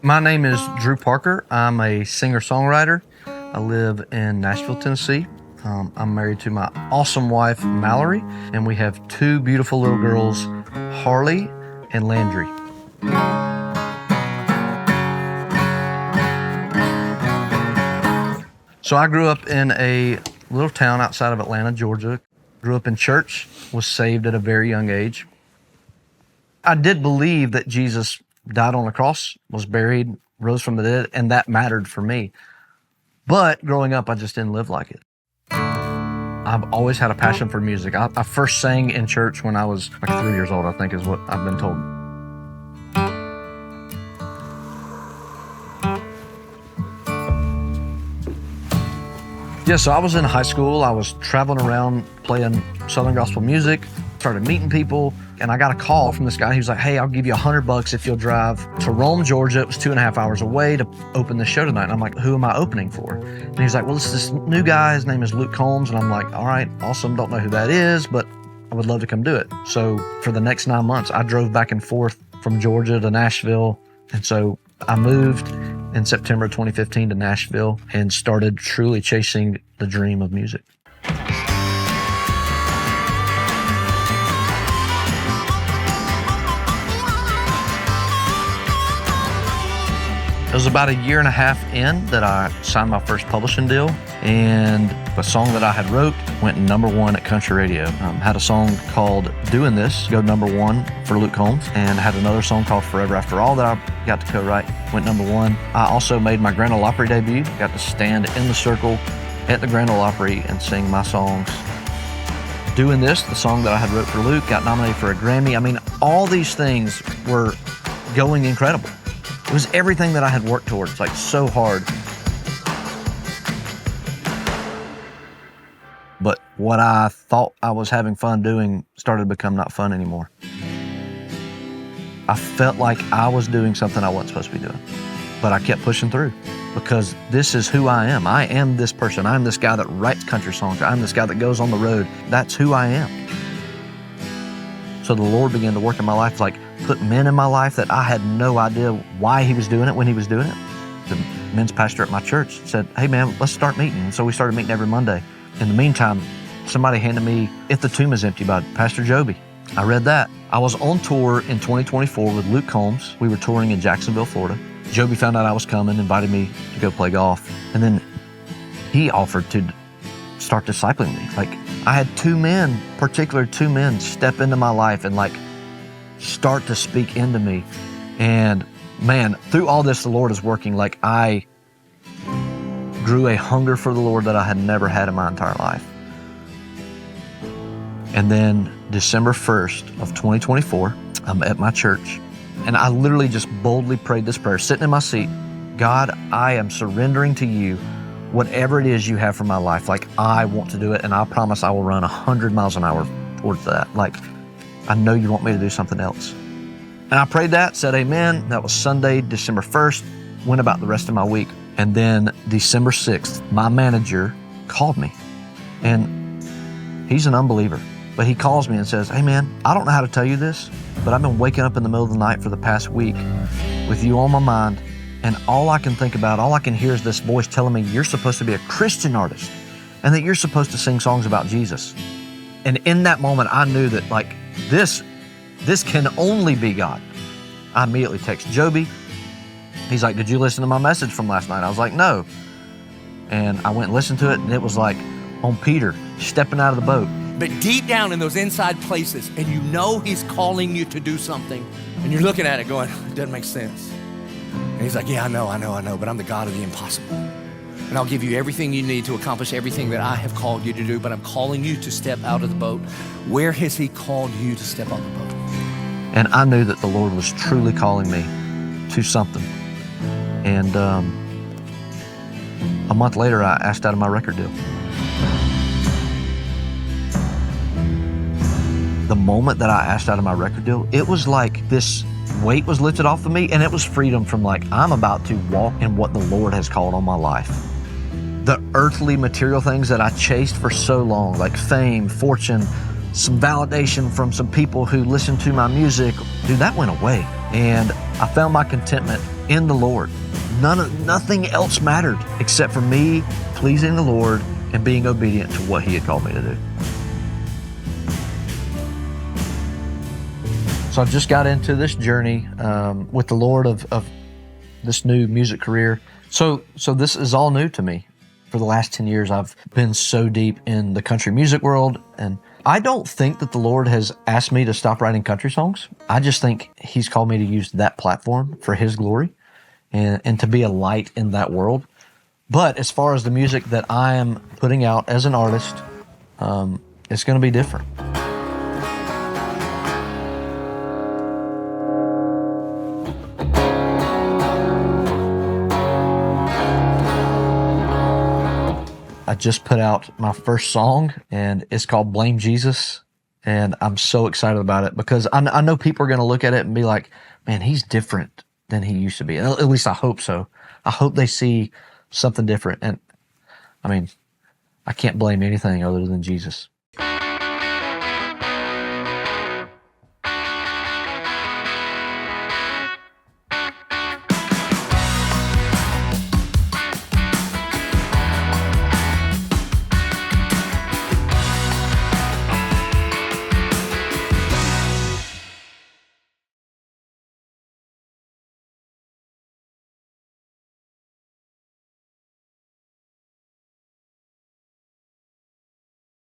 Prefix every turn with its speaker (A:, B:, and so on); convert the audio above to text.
A: My name is Drew Parker. I'm a singer-songwriter. I live in Nashville, Tennessee. I'm married to my awesome wife, Mallory, and we have two beautiful little girls, Harley and Landry. So I grew up in a little town outside of Atlanta, Georgia. Grew up in church, was saved at a very young age. I did believe that Jesus died on the cross, was buried, rose from the dead, and that mattered for me. But growing up, I just didn't live like it. I've always had a passion for music. I first sang in church when I was like 3 years old, I think is what I've been told. Yeah, so I was in high school. I was traveling around playing Southern gospel music, started meeting people, and I got a call from this guy. He was like, hey, I'll give you $100 if you'll drive to Rome, Georgia. It was 2.5 hours away to open the show tonight. And I'm like, who am I opening for? And he's like, well, it's this new guy. His name is Luke Combs. And I'm like, all right, awesome. Don't know who that is, but I would love to come do it. So for the next 9 months, I drove back and forth from Georgia to Nashville. And so I moved in September 2015 to Nashville and started truly chasing the dream of music. It was about 1.5 years in that I signed my first publishing deal, and the song that I had wrote went #1 at country radio. Had a song called Doing This go #1 for Luke Combs, and had another song called Forever After All that I got to co-write, went #1. I also made my Grand Ole Opry debut, got to stand in the circle at the Grand Ole Opry and sing my songs. Doing This, the song that I had wrote for Luke, got nominated for a Grammy. I mean, all these things were going incredible. It was everything that I had worked towards, like so hard. But what I thought I was having fun doing started to become not fun anymore. I felt like I was doing something I wasn't supposed to be doing, but I kept pushing through because this is who I am. I am this person. I'm this guy that writes country songs. I'm this guy that goes on the road. That's who I am. So the Lord began to work in my life, like put men in my life that I had no idea why he was doing it when he was doing it. The men's pastor at my church said, hey man, let's start meeting. And so we started meeting every Monday. In the meantime, somebody handed me If the Tomb Is Empty by Pastor Joby. I read that. I was on tour in 2024 with Luke Combs. We were touring in Jacksonville, Florida. Joby found out I was coming, invited me to go play golf. And then he offered to start discipling me. Like, I had two men step into my life and like start to speak into me. And man, through all this, the Lord is working. Like, I grew a hunger for the Lord that I had never had in my entire life. And then December 1st of 2024, I'm at my church, and I literally just boldly prayed this prayer, sitting in my seat. God, I am surrendering to you whatever it is you have for my life. Like, I want to do it, and I promise I will run 100 miles an hour towards that. Like, I know you want me to do something else. And I prayed that, said amen. That was Sunday, December 1st, went about the rest of my week. And then December 6th, my manager called me, and he's an unbeliever, but he calls me and says, hey man, I don't know how to tell you this, but I've been waking up in the middle of the night for the past week with you on my mind, and all I can think about, all I can hear is this voice telling me you're supposed to be a Christian artist and that you're supposed to sing songs about Jesus. And in that moment, I knew that like this can only be God. I immediately text Joby. He's like, did you listen to my message from last night? I was like, no. And I went and listened to it, and it was like on Peter stepping out of the boat.
B: But deep down in those inside places, and you know he's calling you to do something, and you're looking at it going, it doesn't make sense. And he's like, yeah, I know, but I'm the God of the impossible. And I'll give you everything you need to accomplish everything that I have called you to do, but I'm calling you to step out of the boat. Where has he called you to step out of the boat?
A: And I knew that the Lord was truly calling me to something. And a month later, I asked out of my record deal. The moment that I asked out of my record deal, it was like this weight was lifted off of me, and it was freedom from like, I'm about to walk in what the Lord has called on my life. The earthly material things that I chased for so long, like fame, fortune, some validation from some people who listened to my music, dude, that went away. And I found my contentment in the Lord. Nothing else mattered except for me pleasing the Lord and being obedient to what He had called me to do. So I just got into this journey with the Lord of this new music career. So this is all new to me. For the last 10 years, I've been so deep in the country music world, and I don't think that the Lord has asked me to stop writing country songs. I just think He's called me to use that platform for His glory and to be a light in that world. But as far as the music that I am putting out as an artist, it's going to be different. I just put out my first song, and it's called Blame Jesus. And I'm so excited about it because I know people are going to look at it and be like, man, he's different than he used to be. At least I hope so. I hope they see something different. And I mean, I can't blame anything other than Jesus.